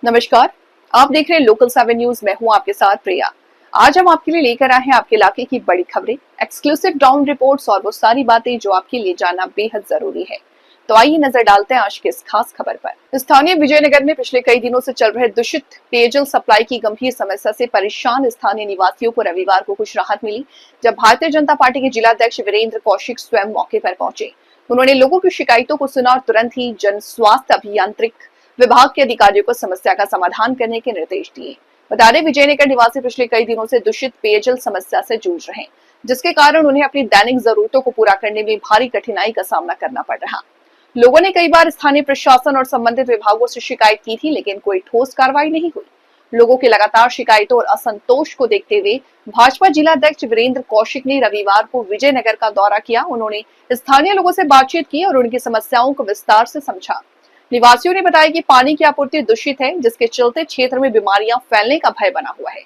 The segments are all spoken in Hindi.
नमस्कार, आप देख रहे हैं लोकल 7 न्यूज। मैं हूं आपके साथ प्रिया। आज हम आपके लिए लेकर आए हैं आपके इलाके की बड़ी खबरें, एक्सक्लूसिव डाउन रिपोर्ट्स और वो सारी बातें जो आपके लिए जानना बेहद जरूरी है। तो आइए नजर डालते हैं आज की इस खास खबर पर। स्थानीय विजयनगर में पिछले कई दिनों से चल रहे दूषित पेयजल सप्लाई की गंभीर समस्या से परेशान स्थानीय निवासियों को रविवार को कुछ राहत मिली, जब भारतीय जनता पार्टी के जिलाध्यक्ष वीरेंद्र कौशिक स्वयं मौके पर पहुंचे। उन्होंने लोगों की शिकायतों को सुना और तुरंत ही जन स्वास्थ्य अभियांत्रिक विभाग के अधिकारियों को समस्या का समाधान करने के निर्देश दिए। बता दें, विजयनगर निवासी पिछले कई दिनों से दूषित पेयजल समस्या से जूझ रहे हैं, जिसके कारण उन्हें अपनी दैनिक जरूरतों को पूरा करने में भारी कठिनाई का सामना करना पड़ रहा। लोगों ने कई बार स्थानीय प्रशासन और संबंधित विभागों से शिकायत की थी, लेकिन कोई ठोस कार्रवाई नहीं हुई। लोगों की लगातार शिकायतों और असंतोष को देखते हुए भाजपा जिलाध्यक्ष वीरेंद्र कौशिक ने रविवार को विजयनगर का दौरा किया। उन्होंने स्थानीय लोगों से बातचीत की और उनकी समस्याओं को विस्तार से समझा। निवासियों ने बताया कि पानी की आपूर्ति दूषित है, जिसके चलते क्षेत्र में बीमारियां फैलने का भय बना हुआ है।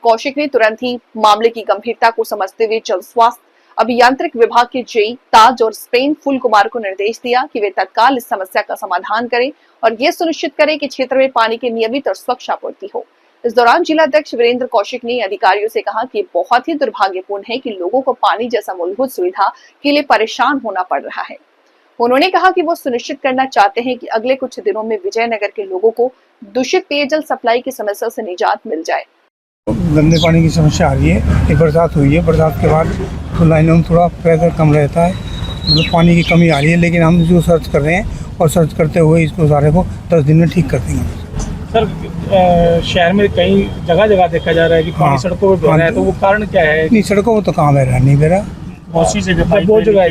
कौशिक ने तुरंत ही मामले की गंभीरता को समझते हुए जल स्वास्थ्य अभियांत्रिक विभाग के जेई ताज और स्पेन फुल कुमार को निर्देश दिया कि वे तत्काल इस समस्या का समाधान करें और ये सुनिश्चित करें कि क्षेत्र में पानी की नियमित और स्वच्छ आपूर्ति हो। इस दौरान जिलाध्यक्ष वीरेंद्र कौशिक ने अधिकारियों से कहा कि बहुत ही दुर्भाग्यपूर्ण है कि लोगों को पानी जैसा मूलभूत सुविधा के लिए परेशान होना पड़ रहा है। उन्होंने कहा कि वो सुनिश्चित करना चाहते हैं कि अगले कुछ दिनों में विजयनगर के लोगों को दूषित पेयजल सप्लाई की समस्या से निजात मिल जाए। गंदे पानी की समस्या आ रही है। ये बरसात हुई है, बरसात के बाद तो लाइनों में थोड़ा प्रेशर कम रहता है, मतलब पानी की कमी आ रही है। लेकिन हम इसको सर्च कर रहे हैं और सर्च करते हुए इसको सारे को 10 दिन में ठीक कर देंगे। सर, शहर में कई जगह देखा जा रहा है कि पानी सड़कों पर बह रहा है, तो वो कारण क्या है? नहीं, सड़कों पर तो कहाँ बह रहा, नहीं बह रहा। बहुत सी जगह बहुत जगह है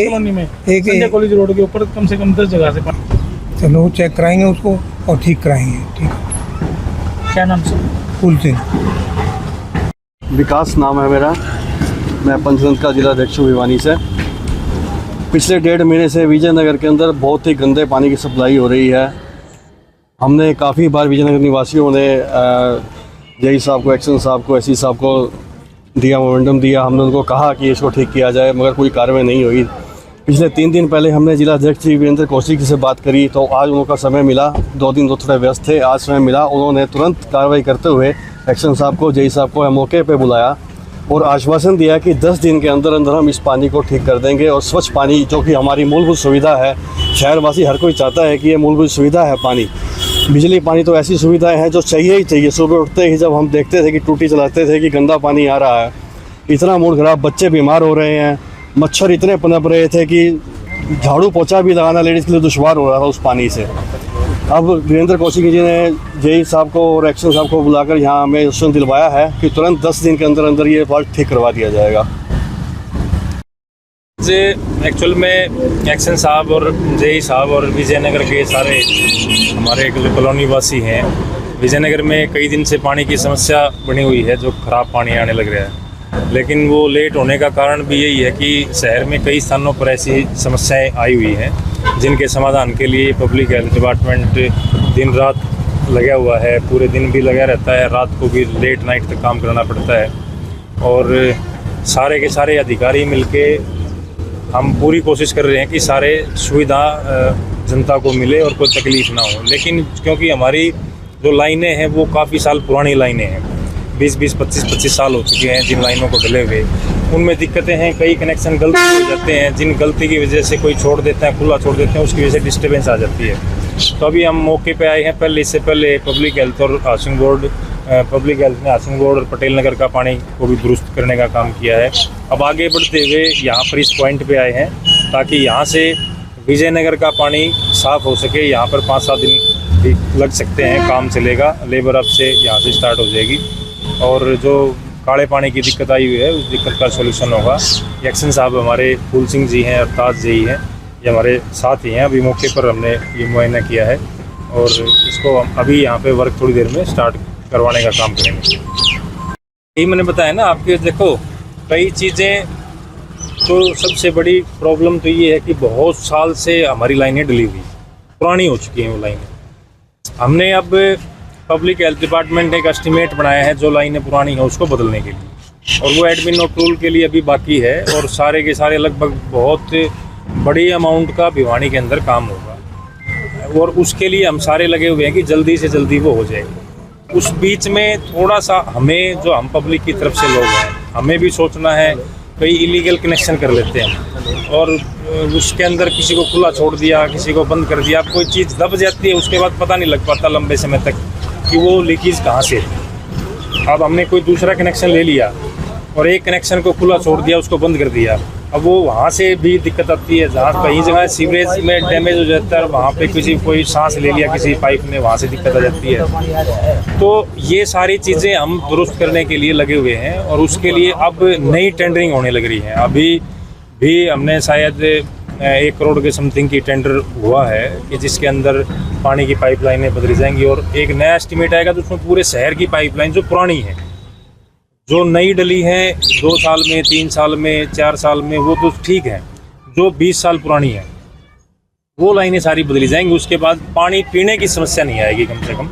कॉलोनी में, संजय कॉलेज रोड के ऊपर कम से कम 10 जगह से पानी। चलो चेक कराएंगे उसको और ठीक कराएंगे। ठीक, क्या नाम से? फूल सिंह। विकास नाम है मेरा। मैं पंचतंत्र का जिलाध्यक्ष हूँ भिवानी से। पिछले 1.5 महीने से विजयनगर के अंदर बहुत ही गंदे पानी की सप्लाई हो रही है। हमने काफ़ी बार विजयनगर निवासियों ने जेई साहब को, एक्शन साहब को, एससी साहब को दिया, मोमेंटम दिया। हमने उनको कहा कि इसको ठीक किया जाए, मगर कोई कार्रवाई नहीं हुई। पिछले 3 दिन पहले हमने जिलाध्यक्ष जी वीरेंद्र कौशिक से बात करी, तो आज उनका समय मिला। 2 दिन तो थोड़े व्यस्त थे, आज समय मिला। उन्होंने तुरंत कार्रवाई करते हुए एक्शन साहब को, जेई साहब को मौके पे बुलाया और आश्वासन दिया कि 10 दिन के अंदर अंदर हम इस पानी को ठीक कर देंगे। और स्वच्छ पानी, जो कि हमारी मूलभूत सुविधा है, शहरवासी हर कोई चाहता है कि ये मूलभूत सुविधा है पानी। बिजली पानी तो ऐसी सुविधाएं हैं जो चाहिए ही चाहिए। सुबह उठते ही जब हम देखते थे कि टूटी चलाते थे कि गंदा पानी आ रहा है, इतना मूड खराब, बच्चे बीमार हो रहे हैं, मच्छर इतने पनप रहे थे कि झाड़ू पोछा भी लगाना लेडीज़ के लिए दुश्वार हो रहा था उस पानी से। अब वीरेंद्र कौशिक जी ने जेई साहब को और एक्शन साहब को बुलाकर यहाँ हमें आश्वासन दिलवाया है कि तुरंत 10 दिन के अंदर अंदर ये फॉल्ट ठीक करवा दिया जाएगा। एक्चुअल में एक्शन साहब और जेई साहब और विजयनगर के सारे हमारे जो कॉलोनी वासी हैं, विजयनगर में कई दिन से पानी की समस्या बनी हुई है, जो ख़राब पानी आने लग रहा है। लेकिन वो लेट होने का कारण भी यही है कि शहर में कई स्थानों पर ऐसी समस्याएं आई हुई हैं, जिनके समाधान के लिए पब्लिक हेल्थ डिपार्टमेंट दिन रात लगा हुआ है। पूरे दिन भी लगा रहता है, रात को भी लेट नाइट तक काम करना पड़ता है। और सारे के सारे अधिकारी मिलके हम पूरी कोशिश कर रहे हैं कि सारे सुविधा जनता को मिले और कोई तकलीफ ना हो। लेकिन क्योंकि हमारी जो लाइनें हैं वो काफ़ी साल पुरानी लाइनें हैं, 20-20, 25-25 साल हो चुके हैं जिन लाइनों को डले हुए। उनमें दिक्कतें हैं, कई कनेक्शन गलती हो जाते हैं, जिन गलती की वजह से कोई छोड़ देता है, खुला छोड़ देते हैं, उसकी वजह से डिस्टर्बेंस आ जाती है। तो अभी हम मौके पे आए हैं। पहले इससे पहले पब्लिक हेल्थ और हाउसिंग बोर्ड, पब्लिक हेल्थ ने हाउसिंग बोर्ड और पटेल नगर का पानी को भी दुरुस्त करने का काम किया है। अब आगे बढ़ते हुए यहाँ पर इस पॉइंट पे आए हैं ताकि यहाँ से विजयनगर का पानी साफ़ हो सके। यहाँ पर 5-7 दिन भी लग सकते हैं, काम चलेगा। लेबर अब से यहाँ से स्टार्ट हो जाएगी और जो काले पानी की दिक्कत आई हुई है उस दिक्कत का सलूशन होगा। एक्शन साहब हमारे फूल सिंह जी हैं और ताज जी हैं, ये हमारे साथ ही हैं। अभी मौके पर हमने ये मुआयना किया है और इसको हम अभी यहाँ पे वर्क थोड़ी देर में स्टार्ट करवाने का काम करेंगे। यही मैंने बताया ना आपके, देखो कई चीज़ें, तो सबसे बड़ी प्रॉब्लम तो ये है कि बहुत साल से हमारी लाइनें डली हुई, पुरानी हो चुकी हैं वो लाइनें। हमने अब पब्लिक हेल्थ डिपार्टमेंट ने एक एस्टीमेट बनाया है जो लाइनें पुरानी हैं उसको बदलने के लिए, और वो एडमिन अप्रूवल के लिए अभी बाकी है। और सारे के सारे लगभग बहुत बड़ी अमाउंट का भिवानी के अंदर काम होगा। और उसके लिए हम सारे लगे हुए हैं कि जल्दी से जल्दी वो हो जाए। उस बीच में थोड़ा सा हमें, जो हम पब्लिक की तरफ से लोग हैं, हमें भी सोचना है। कई इलीगल कनेक्शन कर लेते हैं और उसके अंदर किसी को खुला छोड़ दिया, किसी को बंद कर दिया, कोई चीज़ दब जाती है, उसके बाद पता नहीं लग पाता लंबे समय तक कि वो लीकेज कहाँ से है। अब हमने कोई दूसरा कनेक्शन ले लिया और एक कनेक्शन को खुला छोड़ दिया, उसको बंद कर दिया, अब वो वहाँ से भी दिक्कत आती है। जहाँ कई जगह सीवरेज में डैमेज हो जाता है, वहाँ पे कोई सांस ले लिया किसी पाइप ने, वहाँ से दिक्कत आ जाती है। तो ये सारी चीज़ें हम दुरुस्त करने के लिए लगे हुए हैं और उसके लिए अब नई टेंडरिंग होने लग रही है। अभी भी हमने शायद 1 करोड़ के समथिंग की टेंडर हुआ है कि जिसके अंदर पानी की पाइपलाइनें बदली जाएंगी और एक नया एस्टीमेट आएगा तो उसमें पूरे शहर की पाइपलाइन जो पुरानी है, जो नई डली है 2 साल में, 3 साल में, 4 साल में, वो तो ठीक है। जो 20 साल पुरानी है वो लाइनें सारी बदली जाएंगी। उसके बाद पानी पीने की समस्या नहीं आएगी कम से कम।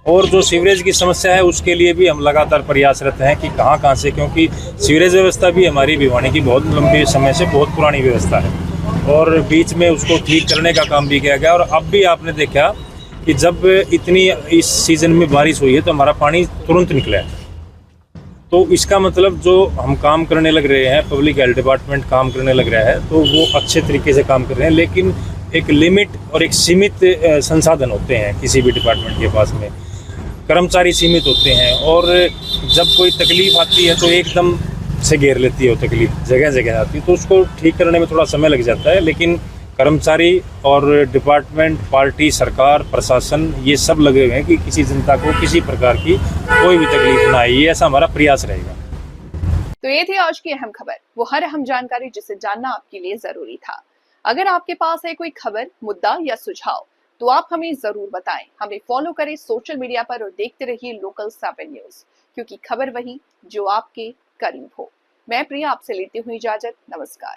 और जो सीवरेज की समस्या है उसके लिए भी हम लगातार प्रयासरत हैं कि कहाँ से, क्योंकि सीवरेज व्यवस्था भी हमारी भिवानी की बहुत लंबे समय से बहुत पुरानी व्यवस्था है और बीच में उसको ठीक करने का काम भी किया गया। और अब भी आपने देखा कि जब इतनी इस सीज़न में बारिश हुई है तो हमारा पानी तुरंत निकला है। तो इसका मतलब जो हम काम करने लग रहे हैं, पब्लिक हेल्थ डिपार्टमेंट काम करने लग रहा है, तो वो अच्छे तरीके से काम कर रहे हैं। लेकिन एक लिमिट और एक सीमित संसाधन होते हैं किसी भी डिपार्टमेंट के पास में, कर्मचारी सीमित होते हैं और जब कोई तकलीफ आती है तो एकदम से घेर लेती है वो तकलीफ, जगह जगह आती है, तो उसको ठीक करने में थोड़ा समय लग जाता है। लेकिन कर्मचारी और डिपार्टमेंट, पार्टी, सरकार, प्रशासन, ये सब लगे हुए हैं कि किसी जनता को किसी प्रकार की कोई भी तकलीफ ना आए, ये ऐसा हमारा प्रयास रहेगा। तो ये थी आज की अहम खबर, वो हर अहम जानकारी जिसे जानना आपके लिए जरूरी था। अगर आपके पास है कोई खबर, मुद्दा या सुझाव तो आप हमें जरूर बताएं। हमें फॉलो करें सोशल मीडिया पर और देखते रहिए लोकल 7 न्यूज, क्योंकि खबर वही जो आपके करीब हो। मैं प्रिया आपसे लेती हूँ इजाजत। नमस्कार।